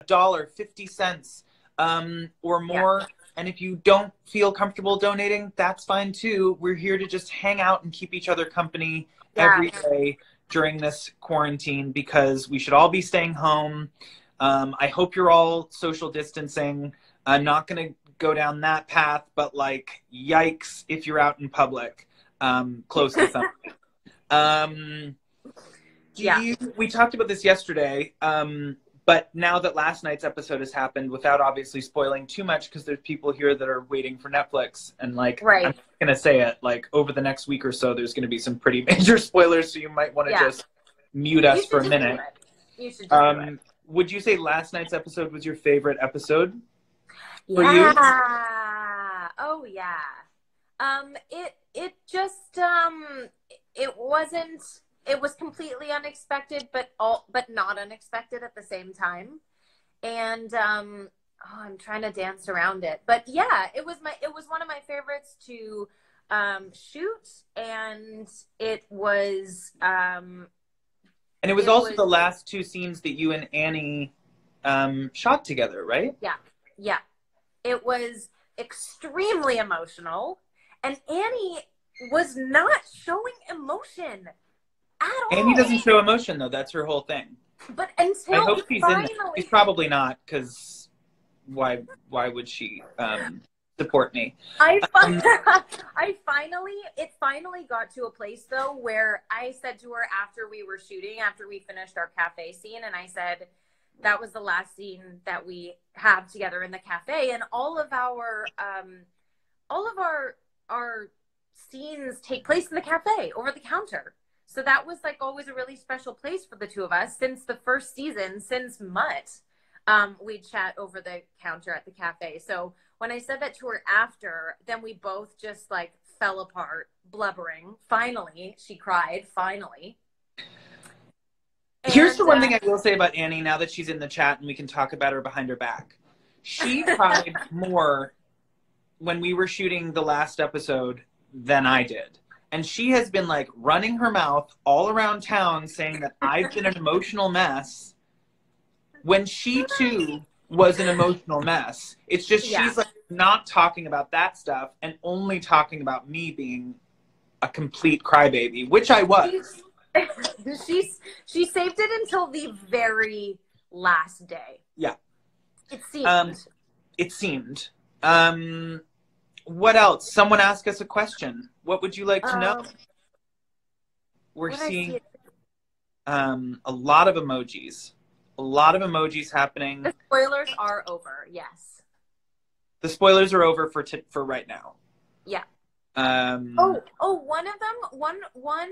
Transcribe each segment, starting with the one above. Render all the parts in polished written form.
$1, 50 cents, or more. And if you don't feel comfortable donating, that's fine too. We're here to just hang out and keep each other company every day during this quarantine, because we should all be staying home. I hope you're all social distancing. I'm not going to go down that path, but like, yikes if you're out in public, close to something. We talked about this yesterday, but now that last night's episode has happened, without obviously spoiling too much, because there's people here that are waiting for Netflix, and like, I'm going to say it, like, over the next week or so, there's going to be some pretty major spoilers, so you might want to just mute us for a minute. You should just do it. Would you say last night's episode was your favorite episode for you? Oh, yeah. It just, it wasn't... It was completely unexpected, but not unexpected at the same time. And I'm trying to dance around it, but yeah, it was one of my favorites to shoot, and it was. And it was also the last two scenes that you and Annie shot together, right? Yeah. It was extremely emotional, and Annie was not showing emotion at all. Annie doesn't show emotion, though. That's her whole thing. But until I hope she's in. She's probably not, because why would she support me? It finally got to a place, though, where I said to her after we finished our cafe scene, and I said that was the last scene that we have together in the cafe, and all of our scenes take place in the cafe over the counter. So that was like always a really special place for the two of us since the first season, since Mutt. We'd chat over the counter at the cafe. So when I said that to her after, then we both just like fell apart, blubbering. Finally, she cried, finally. Here's the one thing I will say about Annie, now that she's in the chat and we can talk about her behind her back. She cried more when we were shooting the last episode than I did. And she has been like running her mouth all around town saying that I've been an emotional mess, when she too was an emotional mess. It's just she's like not talking about that stuff and only talking about me being a complete crybaby, which I was. She saved it until the very last day. Yeah. It seemed. What else? Someone asked us a question. What would you like to know? We're seeing a lot of emojis. A lot of emojis happening. The spoilers are over, yes. The spoilers are over for right now. Yeah. One of them, one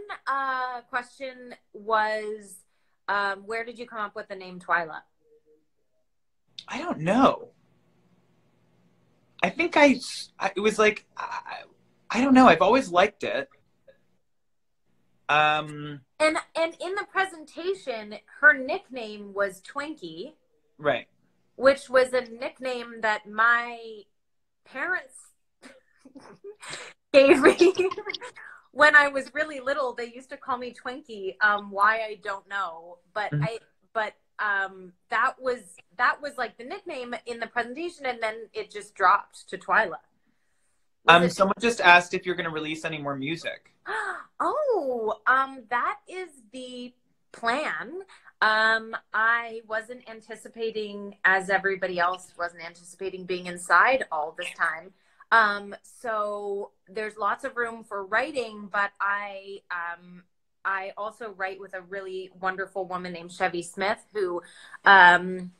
question was, where did you come up with the name Twyla? I don't know. I think it was like, I don't know. I've always liked it. And in the presentation, her nickname was Twinkie. Right. Which was a nickname that my parents gave me when I was really little. They used to call me Twinkie. Why, I don't know. But that was like the nickname in the presentation, and then it just dropped to Twyla. Someone just asked if you're going to release any more music. That is the plan. I wasn't anticipating, as everybody else wasn't anticipating, being inside all this time. So there's lots of room for writing, but I also write with a really wonderful woman named Chevy Smith, who is an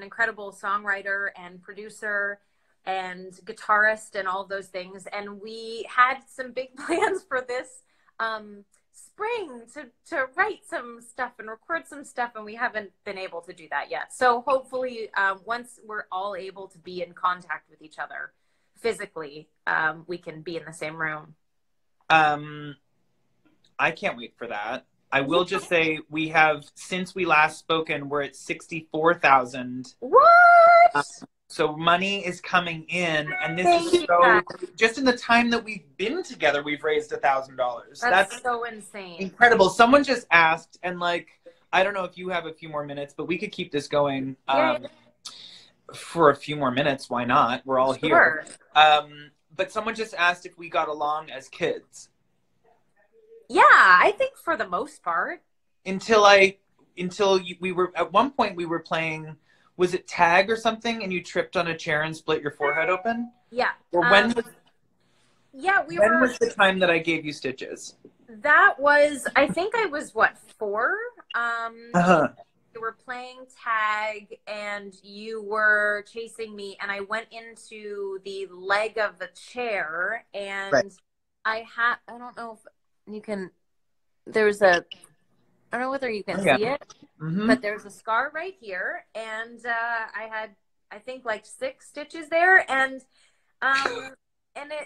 incredible songwriter and producer and guitarist and all those things. And we had some big plans for this spring to write some stuff and record some stuff, and we haven't been able to do that yet. So hopefully once we're all able to be in contact with each other physically, we can be in the same room. I can't wait for that. I will just say we have, since we last spoken, we're at 64,000. What? So money is coming in, and this is so, just in the time that we've been together, we've raised $1,000. That's so insane. Incredible. Someone just asked, and like, I don't know if you have a few more minutes, but we could keep this going Yeah. for a few more minutes. Why not? We're all Sure. here. But someone just asked if we got along as kids. Yeah, I think for the most part. We were at one point we were playing, was it tag or something, and you tripped on a chair and split your forehead open? Yeah. Or when was the time that I gave you stitches? That was, I think I was what, 4? We were playing tag and you were chasing me, and I went into the leg of the chair, and right. I don't know if you can, I don't know whether you can see it, but there's a scar right here, and I had, I think, like 6 stitches there, and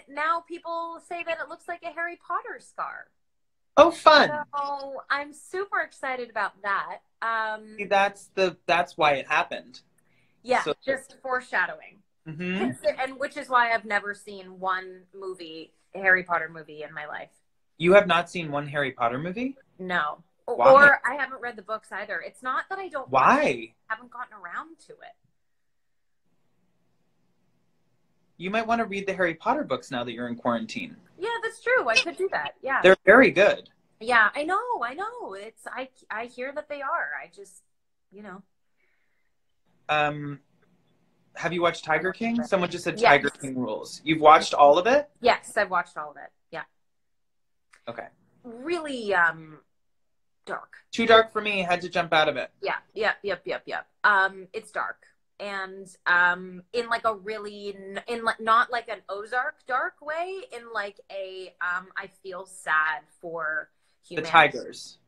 now people say that it looks like a Harry Potter scar. Oh, fun! So I'm super excited about that. See, that's why it happened. Yeah, so, just foreshadowing. Mm-hmm. And which is why I've never seen one Harry Potter movie in my life. You have not seen one Harry Potter movie? No. Why? Or I haven't read the books either. It's not that I don't. Why? I haven't gotten around to it. You might want to read the Harry Potter books now that you're in quarantine. Yeah, that's true. I could do that. Yeah. They're very good. Yeah, I know. It's I hear that they are. I just, Have you watched Tiger King? Someone just said Tiger King rules. You've watched all of it? Yes, I've watched all of it. Yeah. Okay. Really dark. Too dark for me. Had to jump out of it. Yeah. It's dark. And in like a really, not like an Ozark dark way, in like a I feel sad for humanity. The tigers.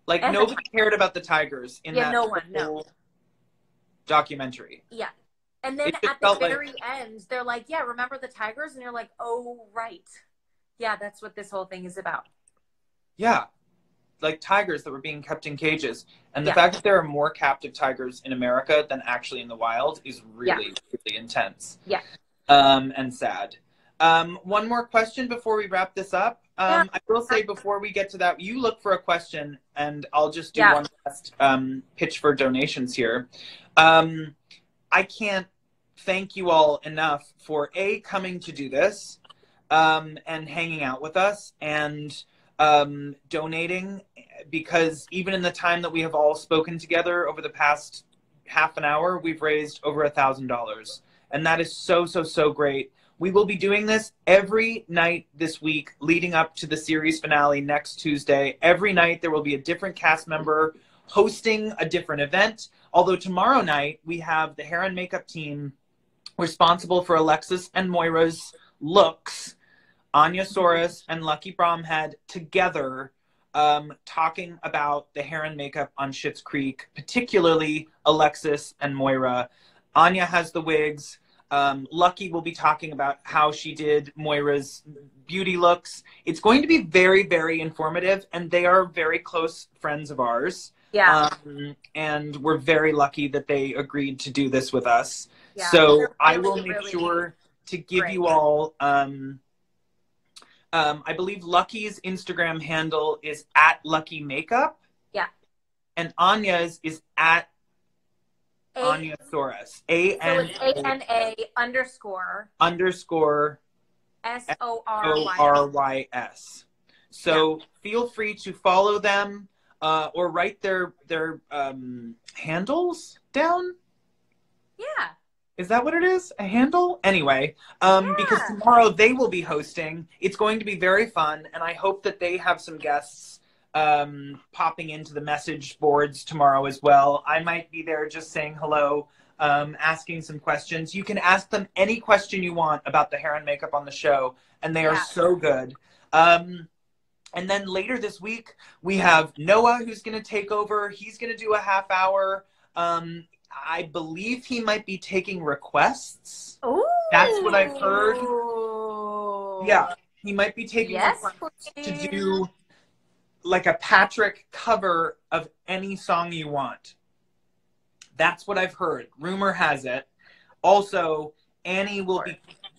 Like, and nobody cared about the tigers in that whole documentary. Yeah. And then at the very end, they're like, yeah, remember the tigers? And you're like, oh, right. Yeah, that's what this whole thing is about. Yeah. Like tigers that were being kept in cages. And the fact that there are more captive tigers in America than actually in the wild is really, really intense. Yeah. And sad. One more question before we wrap this up. I will say before we get to that, you look for a question and I'll just do one last pitch for donations here. I can't thank you all enough for coming to do this and hanging out with us and donating, because even in the time that we have all spoken together over the past half an hour, we've raised over $1,000, and that is so, so, so great. We will be doing this every night this week leading up to the series finale next Tuesday. Every night there will be a different cast member hosting a different event, although tomorrow night we have the hair and makeup team responsible for Alexis and Moira's looks, Anya Soros and Lucky Bromhead, together talking about the hair and makeup on Schitt's Creek, particularly Alexis and Moira. Anya has the wigs. Lucky will be talking about how she did Moira's beauty looks. It's going to be very, very informative, and they are very close friends of ours. Yeah. And we're very lucky that they agreed to do this with us. Yeah, so really, I will make sure to give you all, I believe Lucky's Instagram handle is @LuckyMakeup. Yeah. And Anya's is @Anya Soros. ANA __ SORYS. So feel free to follow them or write their handles down. Yeah. Is that what it is? A handle? Anyway, because tomorrow they will be hosting. It's going to be very fun, and I hope that they have some guests popping into the message boards tomorrow as well. I might be there just saying hello, asking some questions. You can ask them any question you want about the hair and makeup on the show, and they are so good. And then later this week, we have Noah, who's going to take over. He's going to do a half hour. I believe he might be taking requests. Ooh. That's what I've heard. Yeah, he might be taking requests to do like a Patrick cover of any song you want. That's what I've heard. Rumor has it. Also, Annie will be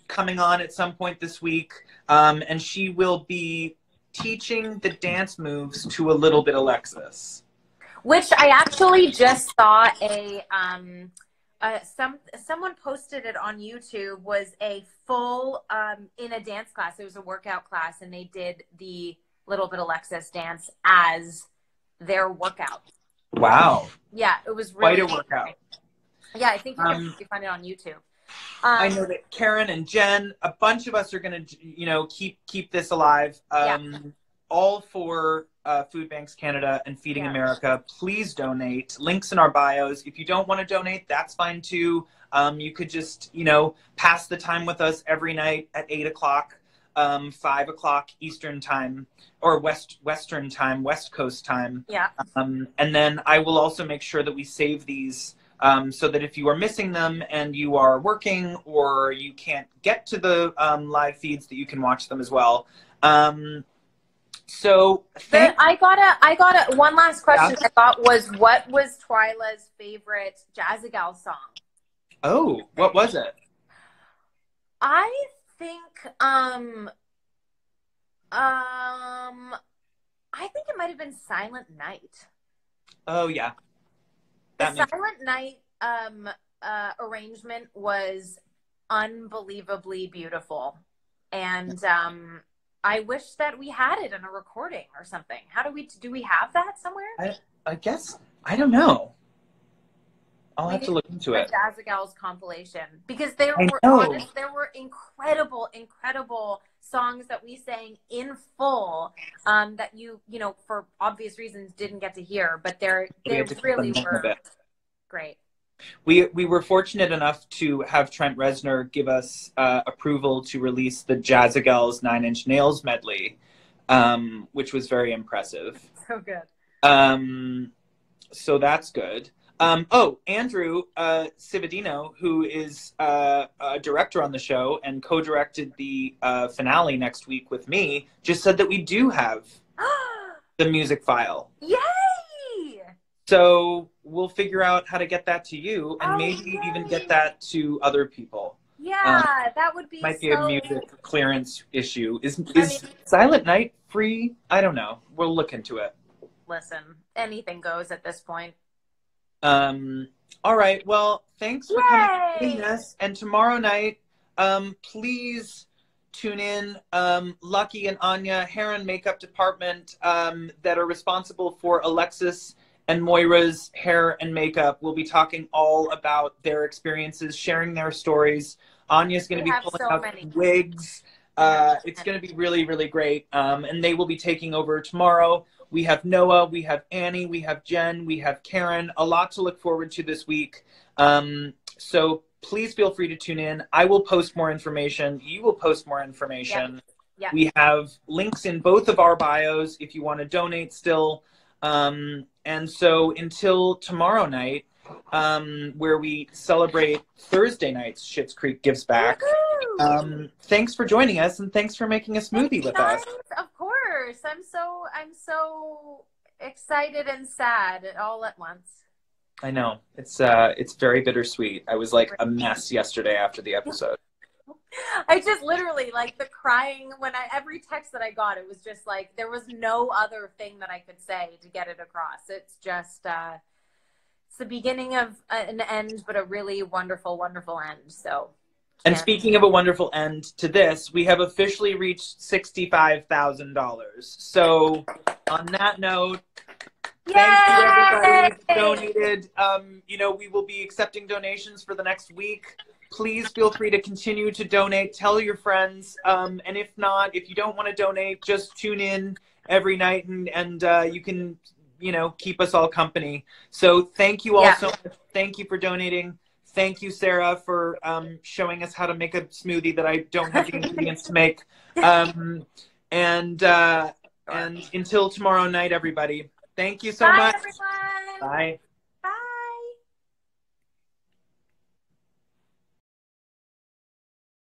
coming on at some point this week, and she will be teaching the dance moves to a little bit Alexis. Which I actually just saw someone posted it on YouTube, was a full in a dance class. It was a workout class, and they did the Little Bit Alexis dance as their workout. Wow. Yeah, it was really quite a workout. Yeah, I think you can find it on YouTube. I know that Karen and Jen, a bunch of us are going to, keep this alive. All for Food Banks Canada and Feeding America. Please donate. Links in our bios. If you don't want to donate, that's fine too. You could just, pass the time with us every night at 8 o'clock, 5 o'clock Eastern time, or Western time, West Coast time. Yeah. And then I will also make sure that we save these so that if you are missing them and you are working or you can't get to the live feeds, that you can watch them as well. So I got a one last question. I thought was, what was Twyla's favorite Jazzy Gal song? Oh, what was it? I think it might have been Silent Night. Oh yeah. The Silent Night arrangement was unbelievably beautiful, and I wish that we had it in a recording or something. Do we have that somewhere? I guess, I don't know. I'll have to look into it. Jazzy Gals compilation, because there were incredible songs that we sang in full that you for obvious reasons didn't get to hear, but they really were great. We were fortunate enough to have Trent Reznor give us approval to release the Jazzy Gals 9 Inch Nails medley, which was very impressive. So good. So that's good. Andrew Cividino, who is a director on the show and co-directed the finale next week with me, just said that we do have the music file. Yay! So we'll figure out how to get that to you, and maybe even get that to other people. Yeah, that would be might be a music clearance issue. Is Silent Night free? I don't know. We'll look into it. Listen, anything goes at this point. All right. Well, thanks for coming to us. And tomorrow night, please tune in. Lucky and Anya, hair and makeup department, that are responsible for Alexis and Moira's hair and makeup, will be talking all about their experiences, sharing their stories. Anya's going to be pulling out wigs. It's going to be really, really great. And they will be taking over tomorrow. We have Noah, we have Annie, we have Jen, we have Karen. A lot to look forward to this week. So please feel free to tune in. I will post more information. You will post more information. Yeah. We have links in both of our bios if you want to donate still. And so until tomorrow night, where we celebrate Thursday night's Schitt's Creek Gives Back. Thanks for joining us, and thanks for making a smoothie with us. Of course. I'm so excited and sad all at once. I know. It's very bittersweet. I was like a mess yesterday after the episode. I just literally, like, the crying every text that I got, it was just like there was no other thing that I could say to get it across. It's just it's the beginning of an end, but a really wonderful, wonderful end. So. And speaking of a wonderful end to this, we have officially reached $65,000. So on that note, thank you everybody who donated. We will be accepting donations for the next week. Please feel free to continue to donate. Tell your friends. And if not, if you don't want to donate, just tune in every night and you can, keep us all company. So thank you all so much. Thank you for donating. Thank you, Sarah, for showing us how to make a smoothie that I don't have the ingredients to make. And until tomorrow night, everybody. Thank you so much. Bye, everyone. Bye.